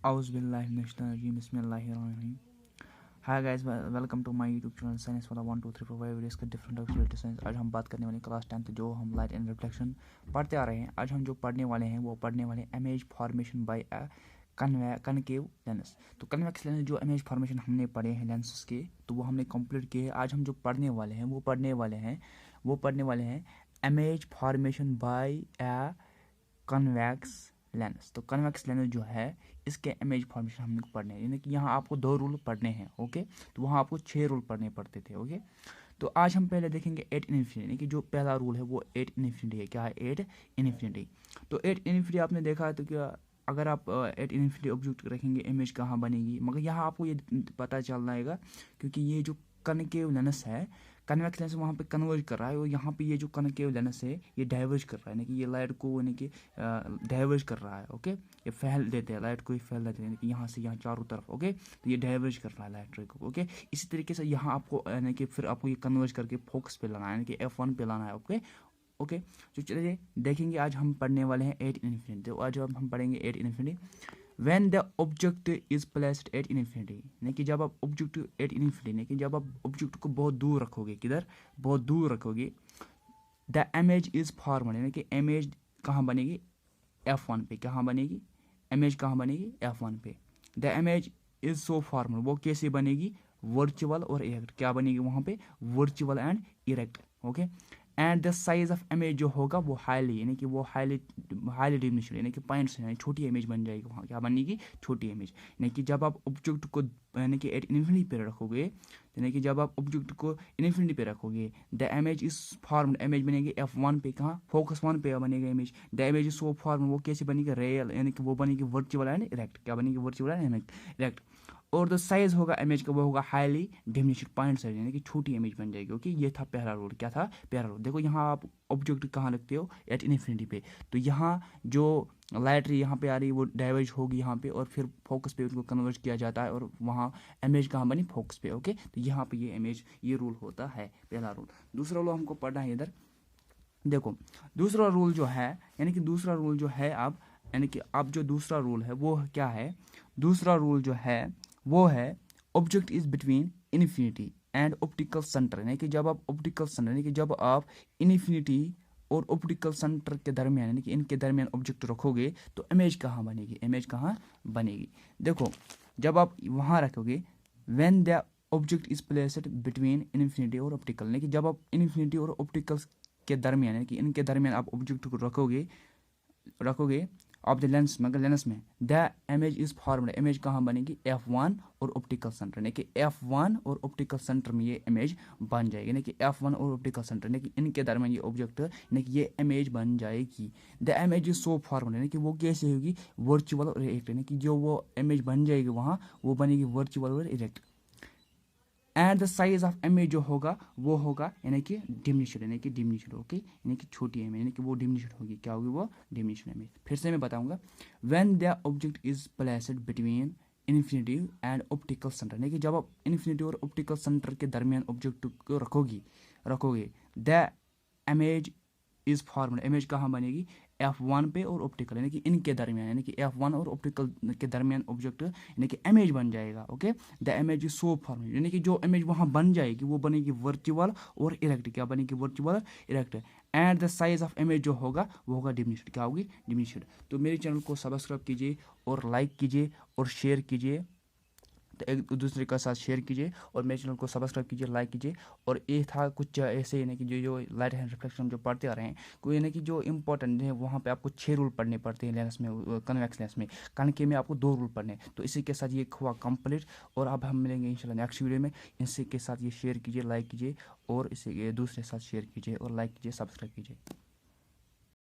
Auzubillahiminash-shaytanir-rajim. Bismillahir-rahmanir-rahim. Hi guys, welcome to my YouTube channel Science for the 1 2 3 4 5 videos का different related science. आज हम बात करने वाले क्लास 10th जो हम लाइट एंड रिफ्लेक्शन पढ़ते आ रहे हैं। आज हम जो पढ़ने वाले हैं वो पढ़ने वाले image formation by a concave lens. तो कन्वेक्स लेंस जो इमेज फॉर्मेशन हमने पढ़े हैं लेंसेज के, तो वो हमने कंप्लीट किए हैं। आज हम जो पढ़ने वाले हैं वो पढ़ने वाले हैं image formation by a convex lens. तो कन्वेक्स लेंस जो है इसके इमेज फॉर्मेशन हमने पढ़ने हैं, यानी कि यहाँ आपको 2 रूल पढ़ने हैं। ओके, तो वहाँ आपको 6 रूल पढ़ने पड़ते थे। ओके, तो आज हम पहले देखेंगे 8 इन्फिनिटी, यानी कि जो पहला रूल है वो 8 इन्फिनिटी है। क्या है 8 इन्फिनिटी? तो 8 इन्फिनिटी आपने देखा है, तो क्या अगर आप 8 इन्फिनिटी ऑब्जेक्ट रखेंगे इमेज कहाँ बनेगी? मगर यहाँ आपको ये पता चल जाएगा क्योंकि ये जो कनकेव लेंस है, कन्वेक्स लेंस वहाँ पे कन्वर्ज कर रहा है, और यहाँ पे ये जो कनकेव लेंस है ये डाइवर्ज कर रहा है, यानी कि ये लाइट को यानी कि डाइवर्ज कर रहा है। ओके, ये फैल देते हैं लाइट को, फैल देते हैं यानी कि यहाँ से यहाँ चारों तरफ। ओके, तो ये डाइवर्ज कर रहा है लाइट को। ओके, इसी तरीके से यहाँ आपको यानी कि फिर आपको ये कन्वर्ज करके फोकस पे लाना है, यानी कि F1 पे लाना है। ओके ओके, तो चलिए देखेंगे। आज हम पढ़ने वाले हैं 8 इन्फिनिटी। तो आज हम पढ़ेंगे 8 infinity. When the object is placed at infinity, यानी कि जब आप ऑब्जेक्ट एट इन्फिनिटी, यानी कि जब आप ऑब्जेक्ट को बहुत दूर रखोगे, किधर बहुत दूर रखोगे, द इमेज इज फॉर्मड, यानी कि इमेज कहाँ बनेगी? F1 पे। कहाँ बनेगी इमेज? कहाँ बनेगी? F1 पे। The image is so formed, वो कैसे बनेगी? वर्चुअल और इरेक्ट। क्या बनेगी वहाँ पे? Virtual and erect. Okay, and the size of image जो होगा वो हाईली, यानी कि वो हाईली डिमिनिश्ड, यानी कि पॉइंट्स यानी छोटी इमेज बन जाएगी वहाँ। क्या बनेगी? छोटी इमेज। यानी कि जब आप ऑब्जेक्ट को यानी कि एट इन्फिनिटी पे रखोगे, यानी कि जब आप ऑब्जेक्ट को इन्फिनिटी पे रखोगे, the image is formed, image बनेगी F1 पे। कहाँ? फोकस 1 पे बनेगा image. The image is so formed, वो कैसे बनेगी? रियल, यानी कि वो बनेगी वर्चुअल एंड इरेक्ट। क्या बनेगी? Virtual and erect. और जो साइज होगा इमेज का वो होगा हाईली डिमिनिश्ड, पॉइंट साइज, यानी कि छोटी इमेज बन जाएगी। ओके, ये था पहला रूल। क्या था पहला रूल? देखो यहाँ आप ऑब्जेक्ट कहाँ रखते हो? एट इन्फिनिटी पे। तो यहाँ जो लाइट यहाँ पे आ रही है वो डाइवर्ज होगी यहाँ पे, और फिर फोकस पे उनको कन्वर्ट किया जाता है, और वहाँ इमेज कहाँ बनी? फोकस पे। ओके, तो यहाँ पे ये इमेज, ये रूल होता है पहला रूल। दूसरा रूल हमको पढ़ना है इधर। देखो दूसरा रूल जो है, यानी कि दूसरा रूल जो है अब, यानी कि अब जो दूसरा रूल है वो क्या है? दूसरा रूल जो है वो है object is between infinity and optical centre, यानी कि जब आप ऑप्टिकल सेंटर, यानी कि जब आप इन्फिनिटी और ऑप्टिकल सेंटर के दरमियान, यानी कि इनके दरमियान ऑब्जेक्ट रखोगे तो इमेज कहाँ बनेगी? इमेज कहाँ बनेगी? देखो जब आप वहाँ रखोगे, when the object is placed between infinity और ऑप्टिकल, यानी कि जब आप इन्फिनिटी और ऑप्टिकल के दरमियान, यानी कि इनके दरमियान आप ऑब्जेक्ट को रखोगे ऑफ द लेंस, मगर लेंस में the image is formed, image कहाँ बनेगी? F1 और ऑप्टिकल सेंटर, यानी कि F1 और ऑप्टिकल सेंटर में ये इमेज बन जाएगी, यानी कि F1 और ऑप्टिकल सेंटर, यानी कि इनके दरमियान ये ऑब्जेक्ट, यानी कि ये इमेज बन जाएगी। The image is so formed, यानी कि वो कैसे होगी? वर्चुअल और इरेक्ट, यानी कि जो वो इमेज बन जाएगी वहाँ वो बनेगी वर्चुअल और erect. And the size of image जो होगा वो होगा यानी कि डिमिनिश्ड, यानी कि डिमिनिश्ड। ओके, यानी कि छोटी इमेज, यानी कि वो डिमिनिश्ड होगी। क्या होगी? वो डिमिनिश्ड इमेज। फिर से मैं बताऊंगा। When the object is placed between infinity and optical centre, यानी कि जब आप इन्फिनिटी और ऑप्टिकल सेंटर के दरमियान ऑब्जेक्ट को रखोगे the image is formed, image कहाँ बनेगी? F1 पे और ऑप्टिकल, यानी कि इनके दरमियान, यानी कि F1 और ऑप्टिकल के दरमियान ऑब्जेक्ट, यानी कि इमेज बन जाएगा। Okay, the image is so formed, यानी कि जो इमेज वहाँ बन जाएगी वो बनेगी वर्चुअल और इरेक्ट। क्या बनेगी? Virtual erect. And the size of image जो होगा वो होगा डिमिनिश्ड। क्या होगी? डिमिनिश्ड। तो मेरे चैनल को सब्सक्राइब कीजिए और लाइक कीजिए और शेयर कीजिए, तो एक दूसरे के साथ शेयर कीजिए, और मेरे चैनल को सब्सक्राइब कीजिए, लाइक कीजिए। और ये था कुछ ऐसे, यानी कि जो लाइट एंड रिफ्लेक्शन जो पढ़ते आ रहे हैं, कोई यानी कि जो इंपॉर्टेंट है वहाँ पे आपको 6 रूल पढ़ने पड़ते हैं लेंस में, कन्वेक्स लेंस में। कनके में आपको 2 रूल पढ़ने। तो इसी के साथ ये हुआ कंप्लीट, और अब हम मिलेंगे इंशाल्लाह नेक्स्ट वीडियो में। इसी के साथ ये शेयर कीजिए, लाइक कीजिए, और इसे दूसरे के साथ शेयर कीजिए और लाइक कीजिए, सब्सक्राइब कीजिए।